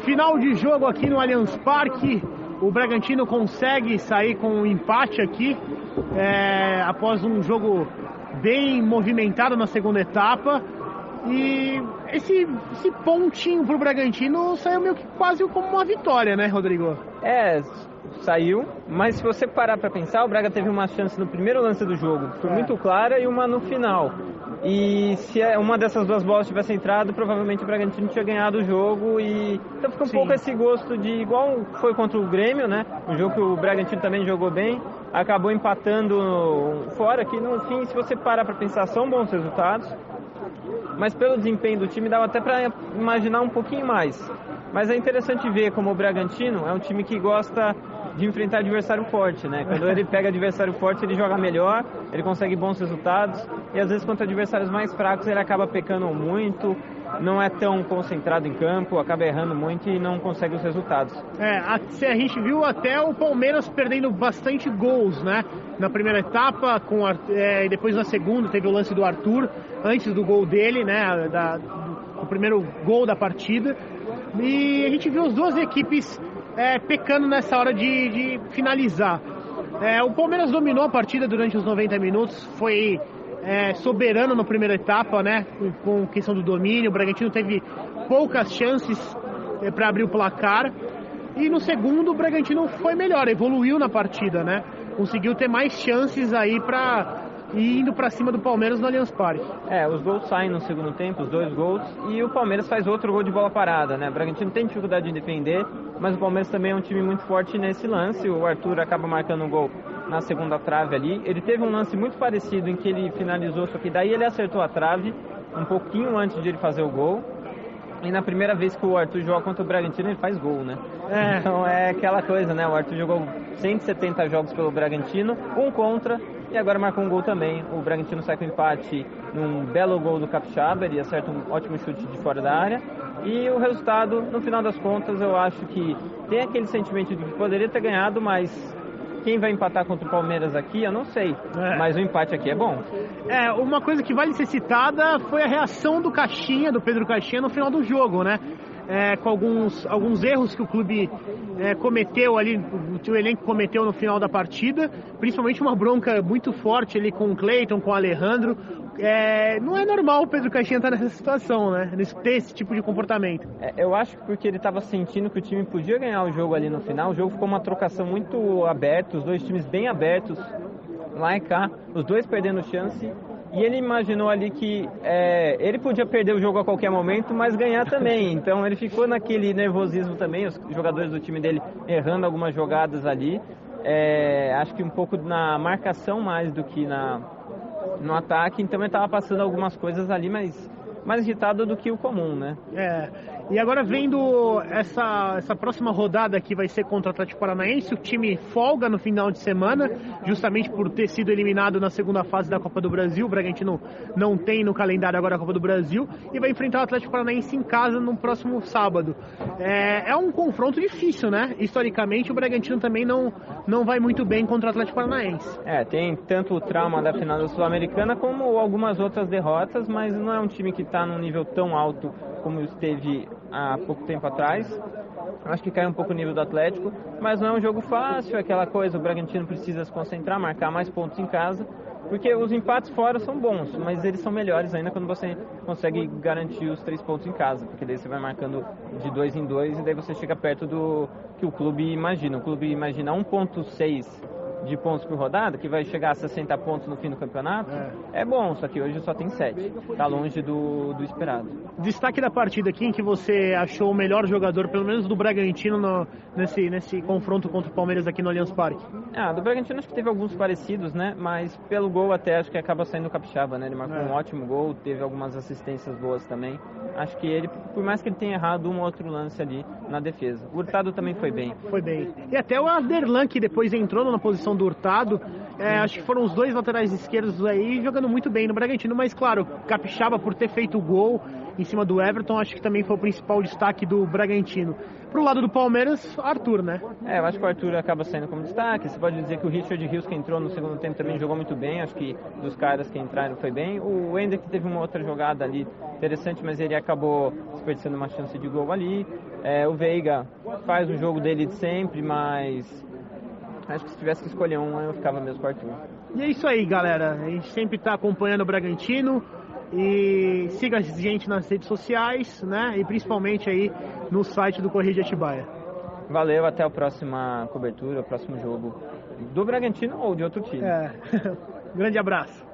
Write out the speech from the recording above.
Final de jogo aqui no Allianz Parque. O Bragantino consegue sair com um empate aqui, após um jogo bem movimentado na segunda etapa. E esse pontinho pro Bragantino saiu meio que quase como uma vitória, né, Rodrigo? Saiu, mas se você parar para pensar, o Braga teve uma chance no primeiro lance do jogo, que foi muito clara, e uma no final. E se uma dessas duas bolas tivesse entrado, provavelmente o Bragantino tinha ganhado o jogo. E então fica um pouco esse gosto de, igual foi contra o Grêmio, né? Um jogo que o Bragantino também jogou bem, acabou empatando fora, que no fim, se você parar para pensar, são bons resultados. Mas pelo desempenho do time dava até para imaginar um pouquinho mais. Mas é interessante ver como o Bragantino é um time que gosta de enfrentar adversário forte, né? Quando ele pega adversário forte, ele joga melhor, ele consegue bons resultados, e às vezes contra adversários mais fracos ele acaba pecando muito, não é tão concentrado em campo, acaba errando muito e não consegue os resultados. A gente viu até o Palmeiras perdendo bastante gols, né? Na primeira etapa, e depois na segunda teve o lance do Arthur, antes do gol dele, né? O primeiro gol da partida. E a gente viu as duas equipes pecando nessa hora de finalizar. O Palmeiras dominou a partida durante os 90 minutos, foi soberano na primeira etapa, né? Com questão do domínio. O Bragantino teve poucas chances para abrir o placar. E no segundo o Bragantino foi melhor, evoluiu na partida, né? Conseguiu ter mais chances aí indo para cima do Palmeiras no Allianz Parque. Os gols saem no segundo tempo, os 2 gols, e o Palmeiras faz outro gol de bola parada, né? O Bragantino tem dificuldade de defender, mas o Palmeiras também é um time muito forte nesse lance. O Arthur acaba marcando um gol na segunda trave ali. Ele teve um lance muito parecido em que ele finalizou, só que daí ele acertou a trave um pouquinho antes de ele fazer o gol. E na primeira vez que o Arthur joga contra o Bragantino, ele faz gol, né? Então é aquela coisa, né? O Arthur jogou 170 jogos pelo Bragantino, um contra, e agora marcou um gol também. O Bragantino sai com empate num belo gol do Capixaba, ele acerta um ótimo chute de fora da área. E o resultado, no final das contas, eu acho que tem aquele sentimento de que poderia ter ganhado, mas quem vai empatar contra o Palmeiras aqui, eu não sei. Mas o empate aqui é bom. Uma coisa que vale ser citada foi a reação do Pedro Caixinha, no final do jogo, né? Com alguns erros que o clube cometeu ali, o elenco cometeu no final da partida, principalmente uma bronca muito forte ali com o Cleiton, com o Alejandro. Não é normal o Pedro Caixinha estar nessa situação, né? Ter esse tipo de comportamento. Eu acho que porque ele estava sentindo que o time podia ganhar o jogo ali no final. O jogo ficou uma trocação muito aberta, os dois times bem abertos lá e cá, os dois perdendo chance. E ele imaginou ali que ele podia perder o jogo a qualquer momento, mas ganhar também. Então ele ficou naquele nervosismo também, os jogadores do time dele errando algumas jogadas ali. Acho que um pouco na marcação mais do que no ataque. Então ele estava passando algumas coisas ali, mas mais irritado do que o comum, né? E agora vendo essa próxima rodada que vai ser contra o Atlético Paranaense, o time folga no final de semana, justamente por ter sido eliminado na segunda fase da Copa do Brasil. O Bragantino não tem no calendário agora a Copa do Brasil e vai enfrentar o Atlético Paranaense em casa no próximo sábado. É um confronto difícil, né? Historicamente o Bragantino também não vai muito bem contra o Atlético Paranaense. Tem tanto o trauma da final da Sul-Americana como algumas outras derrotas, mas não é um time que está num nível tão alto como esteve há pouco tempo atrás. Acho que caiu um pouco o nível do Atlético, mas não é um jogo fácil, aquela coisa, o Bragantino precisa se concentrar, marcar mais pontos em casa, porque os empates fora são bons, mas eles são melhores ainda quando você consegue garantir os 3 pontos em casa, porque daí você vai marcando de 2 em 2 e daí você chega perto do que o clube imagina. O clube imagina 1,6 de pontos por rodada, que vai chegar a 60 pontos no fim do campeonato. É bom, só que hoje só tem 7. Tá longe do esperado. Destaque da partida aqui em que você achou o melhor jogador, pelo menos do Bragantino, nesse confronto contra o Palmeiras aqui no Allianz Parque. Do Bragantino acho que teve alguns parecidos, né? Mas pelo gol até acho que acaba saindo o Capixaba, né? Ele marcou um ótimo gol, teve algumas assistências boas também. Acho que ele, por mais que ele tenha errado um ou outro lance ali na defesa. O Hurtado também foi bem. E até o Aderlan, que depois entrou na posição do Hurtado, acho que foram os dois laterais esquerdos aí jogando muito bem no Bragantino, mas claro, Capixaba por ter feito o gol em cima do Everton, acho que também foi o principal destaque do Bragantino. Pro lado do Palmeiras, Arthur, né? Eu acho que o Arthur acaba saindo como destaque. Você pode dizer que o Richard Rios, que entrou no segundo tempo, também jogou muito bem. Acho que dos caras que entraram foi bem. O Wender, que teve uma outra jogada ali interessante, mas ele acabou desperdiçando uma chance de gol ali. O Veiga faz o jogo dele de sempre, mas acho que se tivesse que escolher um, eu ficava mesmo com o Arthur. E é isso aí, galera. A gente sempre está acompanhando o Bragantino. E siga a gente nas redes sociais, né? E principalmente aí no site do Correio de Atibaia. Valeu, até a próxima cobertura, o próximo jogo do Bragantino ou de outro time. Grande abraço.